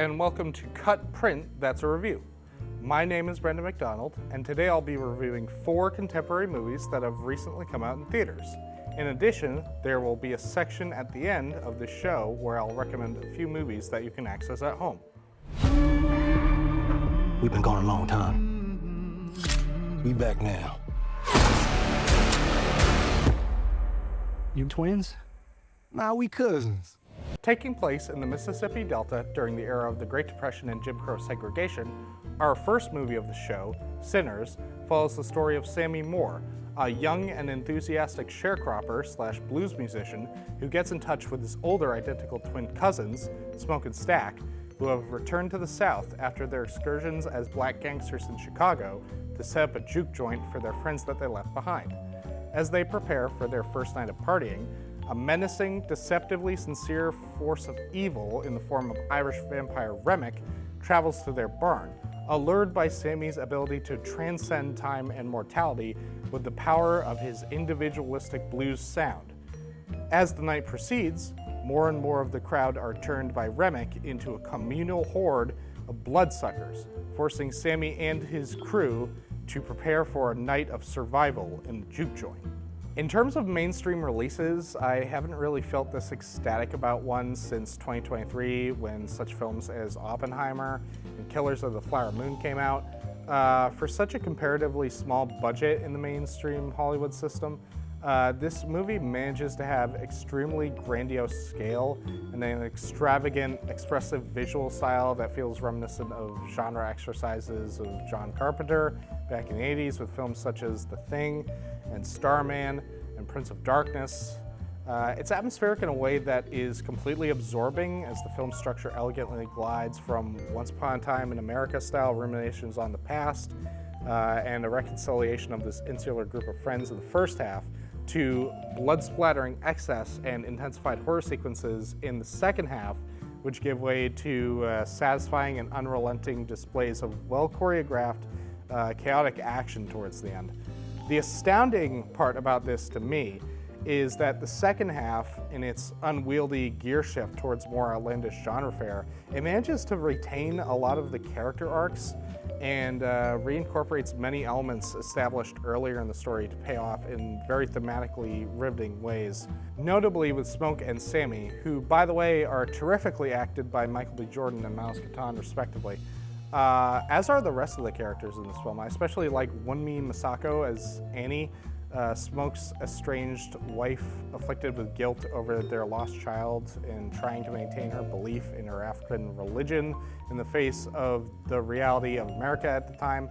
and welcome to Cut Print, That's a Review. My name is Brendon McDonald, and today I'll be reviewing 4 contemporary movies that have recently come out in theaters. In addition, there will be a section at the end of the show where I'll recommend a few movies that you can access at home. We've been gone a long time. We back now. You twins? Nah, we cousins. Taking place in the Mississippi Delta during the era of the Great Depression and Jim Crow segregation, our first movie of the show, Sinners, follows the story of Sammy Moore, a young and enthusiastic sharecropper slash blues musician who gets in touch with his older identical twin cousins, Smoke and Stack, who have returned to the South after their excursions as black gangsters in Chicago to set up a juke joint for their friends that they left behind. As they prepare for their first night of partying, a menacing, deceptively sincere force of evil in the form of Irish vampire Remick travels to their barn, allured by Sammy's ability to transcend time and mortality with the power of his individualistic blues sound. As the night proceeds, more and more of the crowd are turned by Remick into a communal horde of bloodsuckers, forcing Sammy and his crew to prepare for a night of survival in the juke joint. In terms of mainstream releases, I haven't really felt this ecstatic about one since 2023 when such films as Oppenheimer and Killers of the Flower Moon came out. For such a comparatively small budget in the mainstream Hollywood system, this movie manages to have extremely grandiose scale and an extravagant, expressive visual style that feels reminiscent of genre exercises of John Carpenter back in the 80s with films such as The Thing and Starman and Prince of Darkness. It's atmospheric in a way that is completely absorbing as the film's structure elegantly glides from Once Upon a Time in America style ruminations on the past and a reconciliation of this insular group of friends in the first half to blood-splattering excess and intensified horror sequences in the second half, which give way to satisfying and unrelenting displays of well-choreographed, chaotic action towards the end. The astounding part about this to me is that the second half, in its unwieldy gear shift towards more outlandish genre fare, it manages to retain a lot of the character arcs and reincorporates many elements established earlier in the story to pay off in very thematically riveting ways. Notably with Smoke and Sammy, who, by the way, are terrifically acted by Michael B. Jordan and Miles Catan, respectively. As are the rest of the characters in this film. I especially like Wunmi Masako as Annie, Smoke's estranged wife afflicted with guilt over their lost child and trying to maintain her belief in her African religion in the face of the reality of America at the time.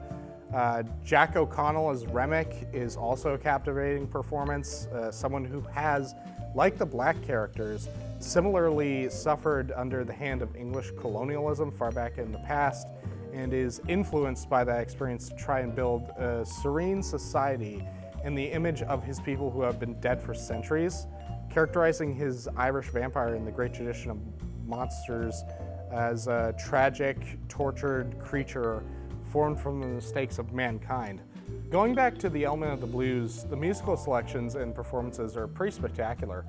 Jack O'Connell as Remick is also a captivating performance, someone who has, like the black characters, similarly suffered under the hand of English colonialism far back in the past and is influenced by that experience to try and build a serene society in the image of his people who have been dead for centuries, characterizing his Irish vampire in the great tradition of monsters as a tragic, tortured creature formed from the mistakes of mankind. Going back to the element of the blues, the musical selections and performances are pretty spectacular,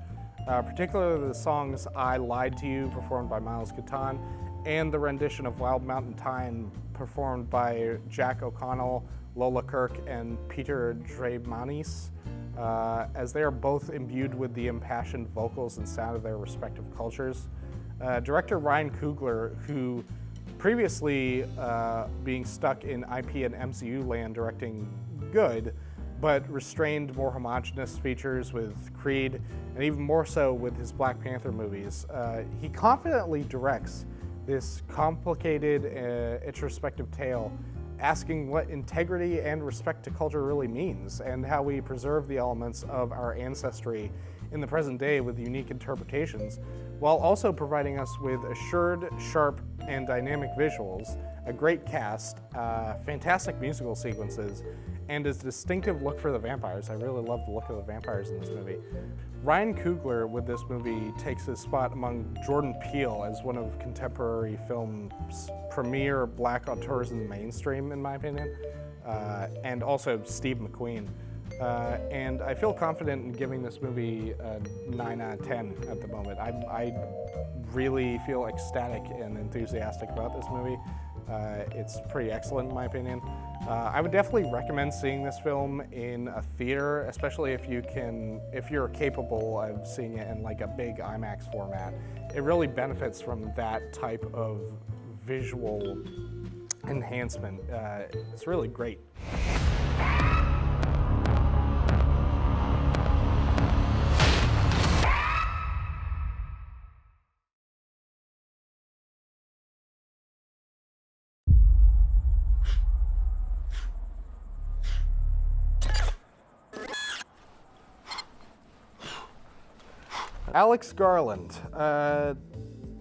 particularly the songs I Lied to You, performed by Miles Catan, and the rendition of Wild Mountain Thyme, performed by Jack O'Connell, Lola Kirk, and Peter Dreymanis, as they are both imbued with the impassioned vocals and sound of their respective cultures. Director Ryan Coogler, who previously being stuck in IP and MCU land directing good, but restrained more homogenous features with Creed, and even more so with his Black Panther movies, he confidently directs this complicated, introspective tale, asking what integrity and respect to culture really means, and how we preserve the elements of our ancestry in the present day with unique interpretations, while also providing us with assured, sharp, and dynamic visuals, a great cast, fantastic musical sequences, and a distinctive look for the vampires. I really love the look of the vampires in this movie. Ryan Coogler with this movie takes his spot among Jordan Peele as one of contemporary film's premier black auteurs in the mainstream, in my opinion, and also Steve McQueen. And I feel confident in giving this movie a 9 out of 10 at the moment. I really feel ecstatic and enthusiastic about this movie. It's pretty excellent in my opinion. I would definitely recommend seeing this film in a theater, especially if you're capable of seeing it in like a big IMAX format. It really benefits from that type of visual enhancement. It's really great. Alex Garland.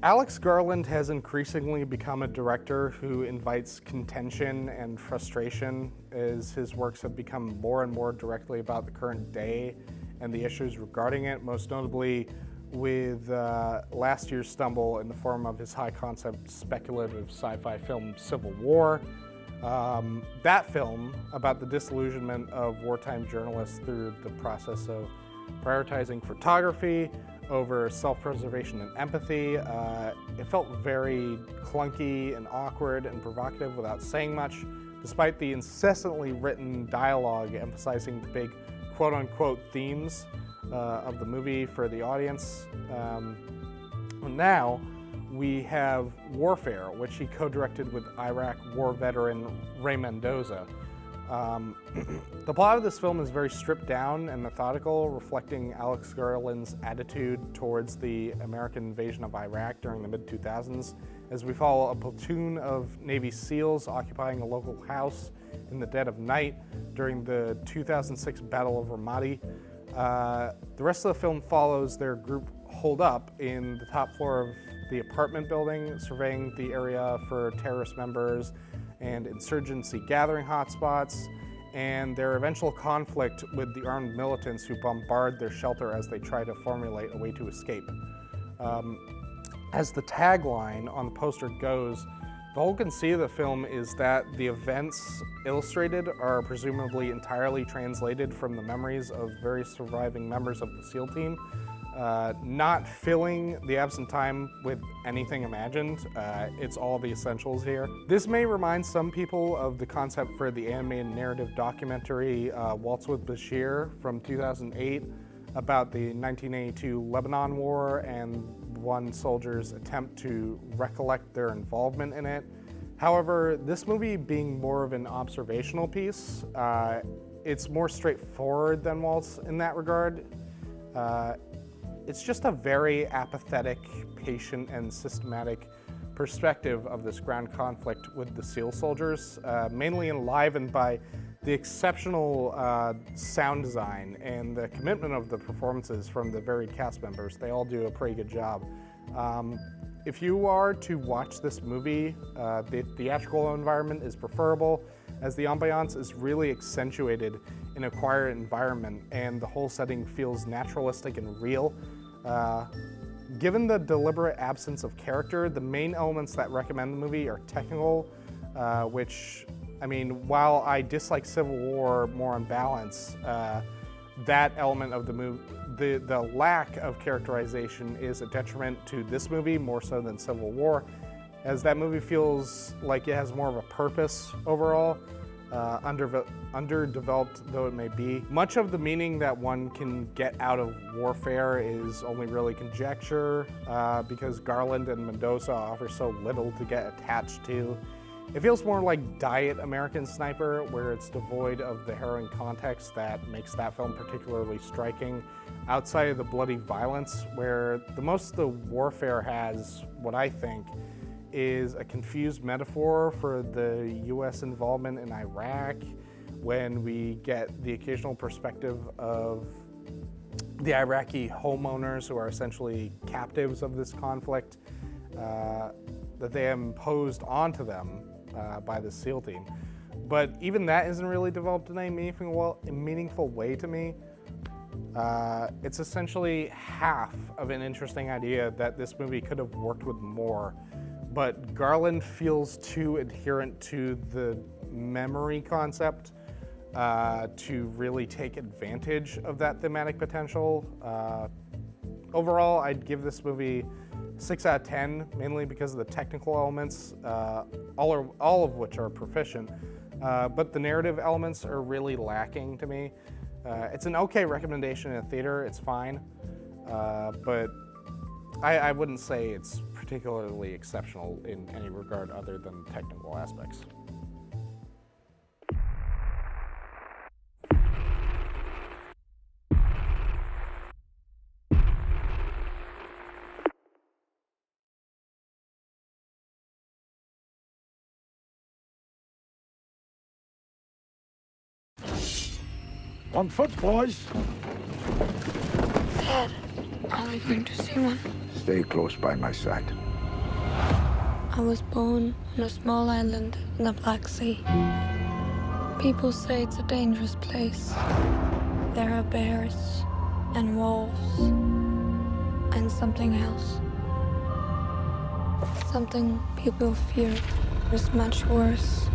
Alex Garland has increasingly become a director who invites contention and frustration as his works have become more and more directly about the current day and the issues regarding it, most notably with last year's stumble in the form of his high-concept speculative sci-fi film Civil War. That film, about the disillusionment of wartime journalists through the process of prioritizing photography over self-preservation and empathy. It felt very clunky and awkward and provocative without saying much, despite the incessantly written dialogue emphasizing the big quote-unquote themes of the movie for the audience. Now we have Warfare, which he co-directed with Iraq war veteran Ray Mendoza. The plot of this film is very stripped down and methodical, reflecting Alex Garland's attitude towards the American invasion of Iraq during the mid-2000s, as we follow a platoon of Navy SEALs occupying a local house in the dead of night during the 2006 Battle of Ramadi. The rest of the film follows their group holed up in the top floor of the apartment building, surveying the area for terrorist members and insurgency gathering hotspots, and their eventual conflict with the armed militants who bombard their shelter as they try to formulate a way to escape. As the tagline on the poster goes, the whole conceit of the film is that the events illustrated are presumably entirely translated from the memories of various surviving members of the SEAL team, not filling the absent time with anything imagined. It's all the essentials here. This may remind some people of the concept for the animated narrative documentary Waltz with Bashir from 2008 about the 1982 Lebanon War and one soldier's attempt to recollect their involvement in it. However, this movie being more of an observational piece, it's more straightforward than Waltz in that regard. It's just a very apathetic, patient, and systematic perspective of this ground conflict with the SEAL soldiers, mainly enlivened by the exceptional sound design and the commitment of the performances from the varied cast members. They all do a pretty good job. If you are to watch this movie, the theatrical environment is preferable, as the ambiance is really accentuated in a quiet environment and the whole setting feels naturalistic and real. Given the deliberate absence of character, the main elements that recommend the movie are technical, which, I mean, while I dislike Civil War more on balance, that element of the movie, the lack of characterization is a detriment to this movie more so than Civil War, as that movie feels like it has more of a purpose overall, underdeveloped though it may be. Much of the meaning that one can get out of Warfare is only really conjecture, because Garland and Mendoza offer so little to get attached to. It feels more like Diet American Sniper, where it's devoid of the harrowing context that makes that film particularly striking, outside of the bloody violence, where the most of the Warfare has, what I think, is a confused metaphor for the US involvement in Iraq, when we get the occasional perspective of the Iraqi homeowners who are essentially captives of this conflict that they have imposed onto them by the SEAL team. But even that isn't really developed in a meaningful way to me. It's essentially half of an interesting idea that this movie could have worked with more, but Garland feels too adherent to the memory concept to really take advantage of that thematic potential. Overall, I'd give this movie 6 out of 10, mainly because of the technical elements, all of which are proficient, but the narrative elements are really lacking to me. It's an okay recommendation in a theater, it's fine, but I wouldn't say it's particularly exceptional in any regard other than technical aspects. On foot, boys. Dad, are we going to see one? Stay close by my side. I was born on a small island in the Black Sea. People say it's a dangerous place. There are bears and wolves and something else. Something people fear is much worse.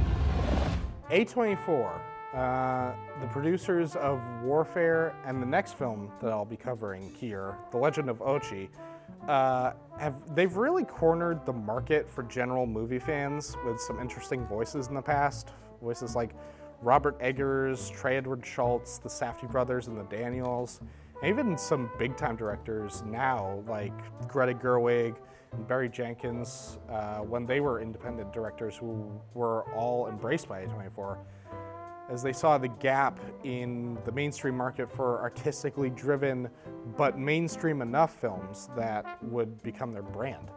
A24, the producers of Warfare and the next film that I'll be covering here, The Legend of Ochi, they've really cornered the market for general movie fans with some interesting voices in the past. Voices like Robert Eggers, Trey Edward Schultz, the Safdie brothers, and the Daniels, and even some big-time directors now like Greta Gerwig and Barry Jenkins, when they were independent directors who were all embraced by A24, as they saw the gap in the mainstream market for artistically driven but mainstream enough films that would become their brand.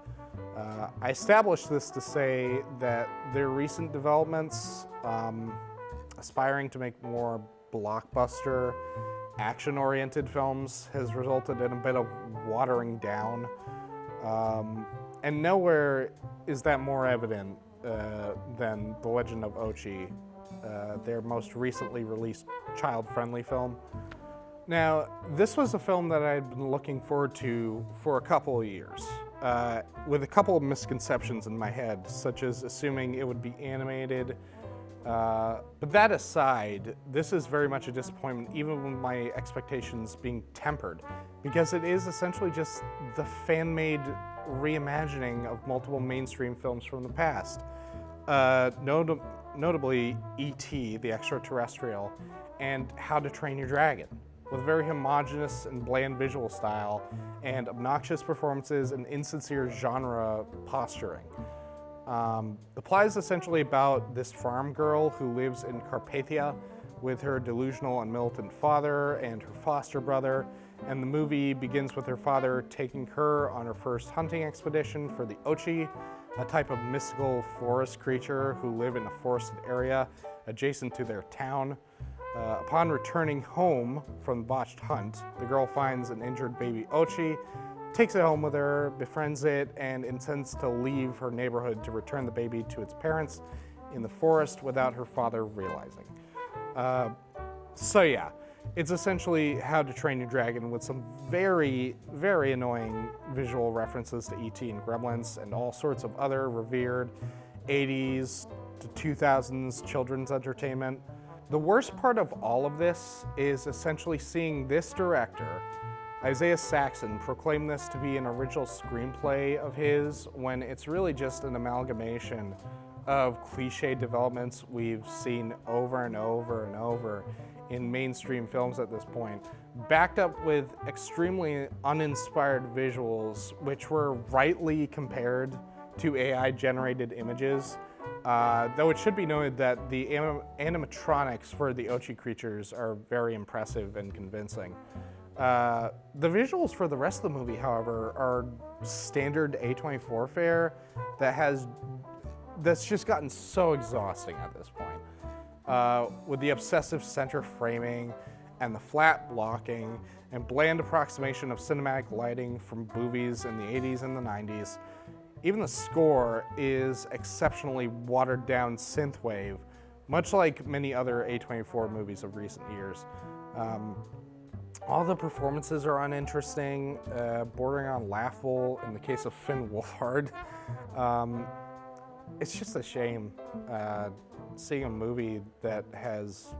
I established this to say that their recent developments, aspiring to make more blockbuster, action-oriented films, has resulted in a bit of watering down. And nowhere is that more evident than The Legend of Ochi, their most recently released child-friendly film. Now, this was a film that I'd been looking forward to for a couple of years, with a couple of misconceptions in my head, such as assuming it would be animated. But that aside, this is very much a disappointment, even with my expectations being tempered, because it is essentially just the fan-made reimagining of multiple mainstream films from the past. Notably E.T., the Extraterrestrial, and How to Train Your Dragon, with a very homogenous and bland visual style and obnoxious performances and insincere genre posturing. The plot is essentially about this farm girl who lives in Carpathia with her delusional and militant father and her foster brother, and the movie begins with her father taking her on her first hunting expedition for the Ochi, a type of mystical forest creature who live in a forested area adjacent to their town. Upon returning home from the botched hunt, the girl finds an injured baby Ochi, takes it home with her, befriends it, and intends to leave her neighborhood to return the baby to its parents in the forest without her father realizing. So yeah, it's essentially How to Train Your Dragon with some very, very annoying visual references to E.T. and Gremlins and all sorts of other revered 80s to 2000s children's entertainment. The worst part of all of this is essentially seeing this director, Isaiah Saxon, proclaim this to be an original screenplay of his when it's really just an amalgamation of cliche developments we've seen over and over and over in mainstream films at this point, backed up with extremely uninspired visuals, which were rightly compared to AI-generated images. Though it should be noted that the animatronics for the Ochi creatures are very impressive and convincing. The visuals for the rest of the movie, however, are standard A24 fare that's just gotten so exhausting at this point. With the obsessive center framing and the flat blocking and bland approximation of cinematic lighting from movies in the 80s and the 90s, even the score is exceptionally watered down synthwave, much like many other A24 movies of recent years. All the performances are uninteresting, bordering on laughable in the case of Finn Wolfhard. It's just a shame seeing a movie that has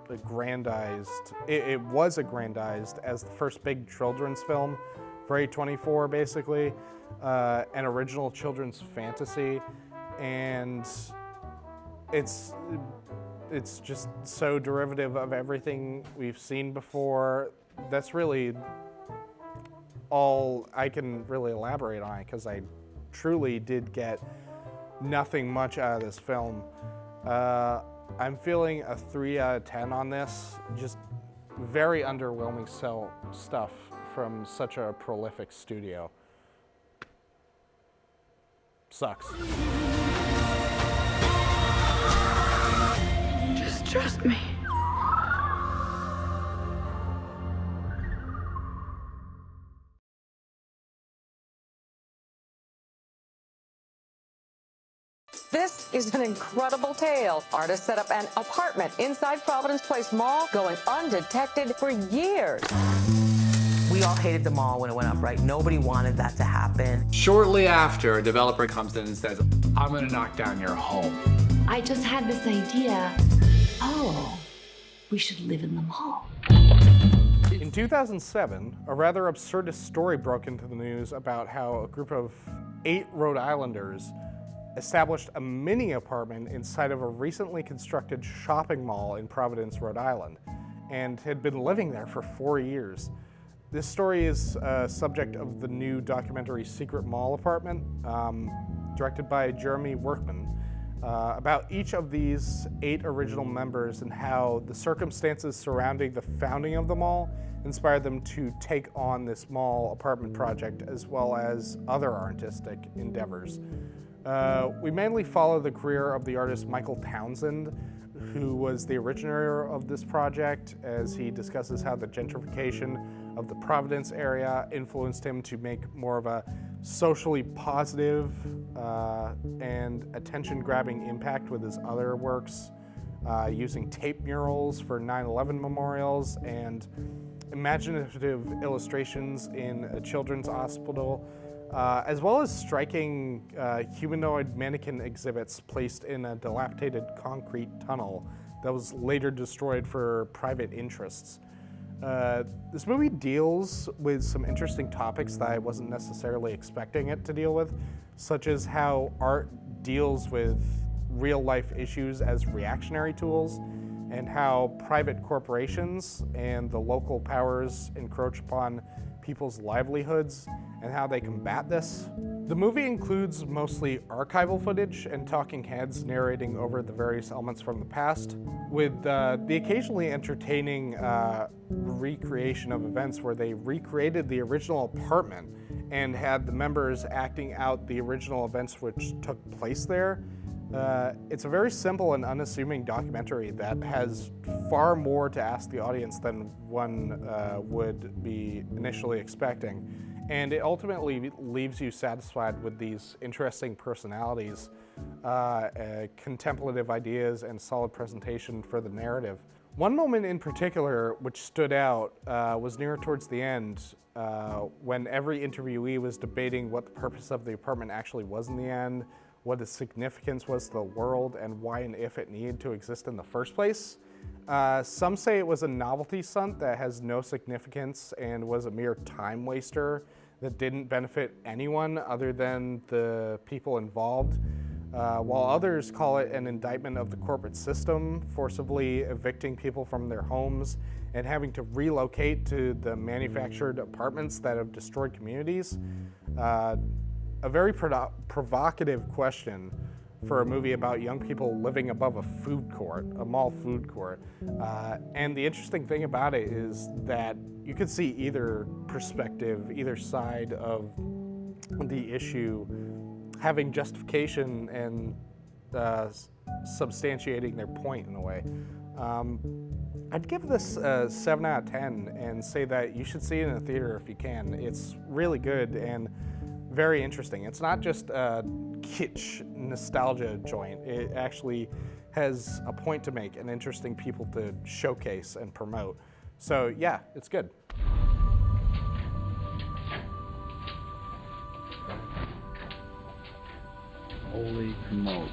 aggrandized, it was aggrandized as the first big children's film for A24, basically, an original children's fantasy, and it's just so derivative of everything we've seen before. That's really all I can really elaborate on it, because I truly did get nothing much out of this film. I'm feeling a 3 out of 10 on this. Just very underwhelming stuff from such a prolific studio. Sucks. Just trust me. This is an incredible tale. Artists set up an apartment inside Providence Place Mall, going undetected for years. We all hated the mall when it went up, right? Nobody wanted that to happen. Shortly after, a developer comes in and says, I'm gonna knock down your home. I just had this idea. Oh, we should live in the mall. In 2007, a rather absurdist story broke into the news about how a group of 8 Rhode Islanders established a mini apartment inside of a recently constructed shopping mall in Providence, Rhode Island, and had been living there for 4 years. This story is subject of the new documentary Secret Mall Apartment, directed by Jeremy Workman, about each of these 8 original members and how the circumstances surrounding the founding of the mall inspired them to take on this mall apartment project, as well as other artistic endeavors. We mainly follow the career of the artist Michael Townsend, who was the originator of this project, as he discusses how the gentrification of the Providence area influenced him to make more of a socially positive and attention-grabbing impact with his other works, using tape murals for 9/11 memorials and imaginative illustrations in a children's hospital, as well as striking humanoid mannequin exhibits placed in a dilapidated concrete tunnel that was later destroyed for private interests. This movie deals with some interesting topics that I wasn't necessarily expecting it to deal with, such as how art deals with real-life issues as reactionary tools, and how private corporations and the local powers encroach upon people's livelihoods and how they combat this. The movie includes mostly archival footage and talking heads narrating over the various elements from the past, with the occasionally entertaining recreation of events where they recreated the original apartment and had the members acting out the original events which took place there. It's a very simple and unassuming documentary that has far more to ask the audience than one would be initially expecting. And it ultimately leaves you satisfied with these interesting personalities, contemplative ideas, and solid presentation for the narrative. One moment in particular which stood out was near towards the end, when every interviewee was debating what the purpose of the apartment actually was in the end, what its significance was to the world, and why and if it needed to exist in the first place. Some say it was a novelty stunt that has no significance and was a mere time waster that didn't benefit anyone other than the people involved, while others call it an indictment of the corporate system, forcibly evicting people from their homes and having to relocate to the manufactured apartments that have destroyed communities. A very provocative question for a movie about young people living above a food court, a mall food court. And the interesting thing about it is that you could see either perspective, either side of the issue having justification and substantiating their point in a way. I'd give this a 7 out of 10 and say that you should see it in a theater if you can. It's really good and very interesting. It's not just a kitsch nostalgia joint. It actually has a point to make and interesting people to showcase and promote. So yeah, it's good. Holy smoke.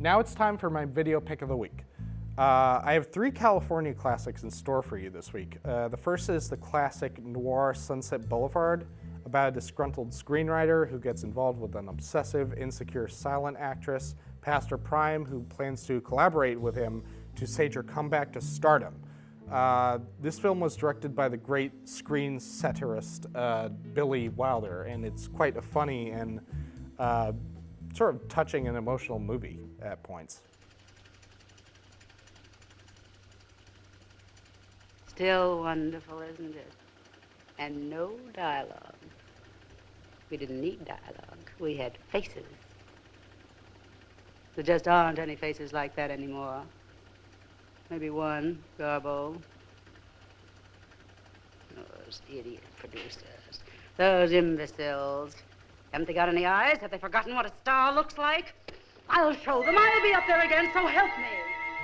Now it's time for my video pick of the week. I have 3 California classics in store for you this week. The first is the classic noir Sunset Boulevard, about a disgruntled screenwriter who gets involved with an obsessive, insecure silent actress, Pastor Prime, who plans to collaborate with him to stage her comeback to stardom. This film was directed by the great screen satirist Billy Wilder, and it's quite a funny and sort of touching and emotional movie at points. Still wonderful, isn't it? And no dialogue. We didn't need dialogue. We had faces. There just aren't any faces like that anymore. Maybe one, Garbo. Those idiot producers. Those imbeciles. Haven't they got any eyes? Have they forgotten what a star looks like? I'll show them. I'll be up there again, so help me.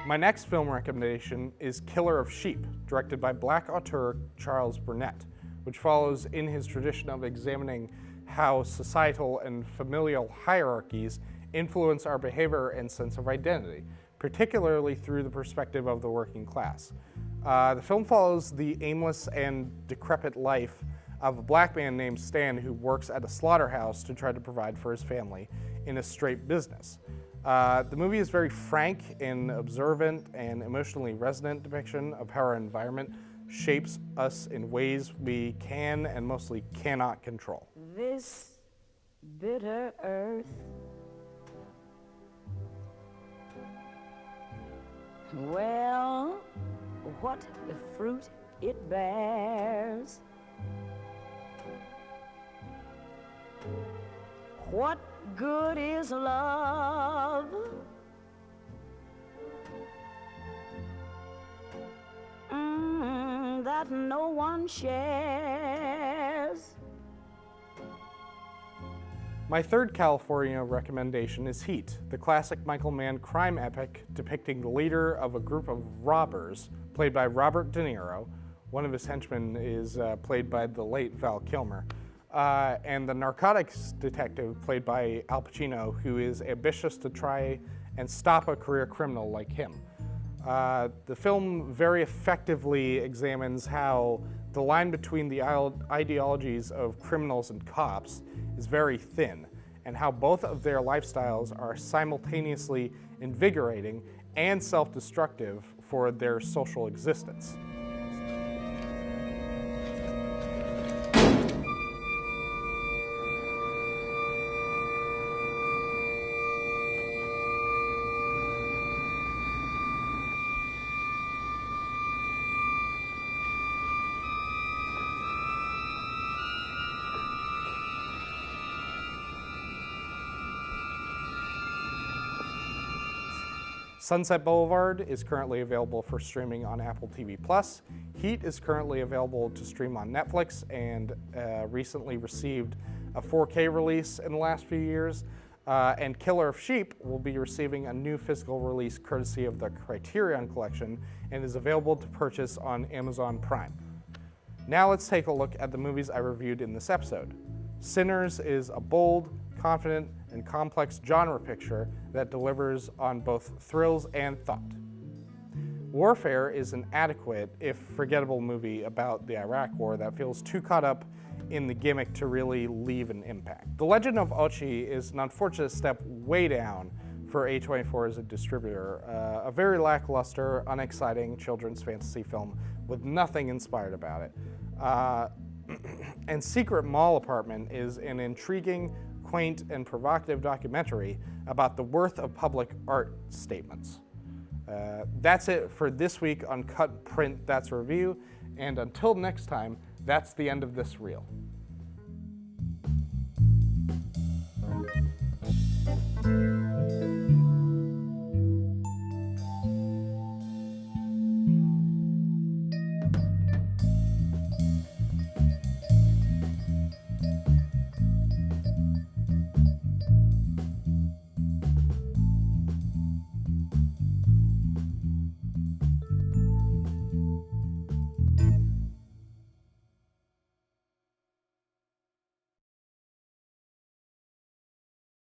My next film recommendation is Killer of Sheep, directed by Black auteur Charles Burnett, which follows in his tradition of examining how societal and familial hierarchies influence our behavior and sense of identity, particularly through the perspective of the working class. The film follows the aimless and decrepit life of a black man named Stan who works at a slaughterhouse to try to provide for his family in a straight business. The movie is very frank and observant and emotionally resonant depiction of how our environment shapes us in ways we can and mostly cannot control. This bitter earth, well, what the fruit it bears. What good is love? That no one shares. My third California recommendation is Heat, the classic Michael Mann crime epic depicting the leader of a group of robbers, played by Robert De Niro. One of his henchmen is played by the late Val Kilmer. And the narcotics detective played by Al Pacino, who is ambitious to try and stop a career criminal like him. The film very effectively examines how the line between the ideologies of criminals and cops is very thin, and how both of their lifestyles are simultaneously invigorating and self-destructive for their social existence. Sunset Boulevard is currently available for streaming on Apple TV+. Heat is currently available to stream on Netflix and recently received a 4K release in the last few years. And Killer of Sheep will be receiving a new physical release courtesy of the Criterion Collection and is available to purchase on Amazon Prime. Now let's take a look at the movies I reviewed in this episode. Sinners is a bold, confident, and complex genre picture that delivers on both thrills and thought. Warfare is an adequate, if forgettable, movie about the Iraq War that feels too caught up in the gimmick to really leave an impact. The Legend of Ochi is an unfortunate step way down for A24 as a distributor, a very lackluster, unexciting children's fantasy film with nothing inspired about it. And Secret Mall Apartment is an intriguing, quaint, and provocative documentary about the worth of public art statements. That's it for this week on Cut Print That's Review, and until next time, that's the end of this reel.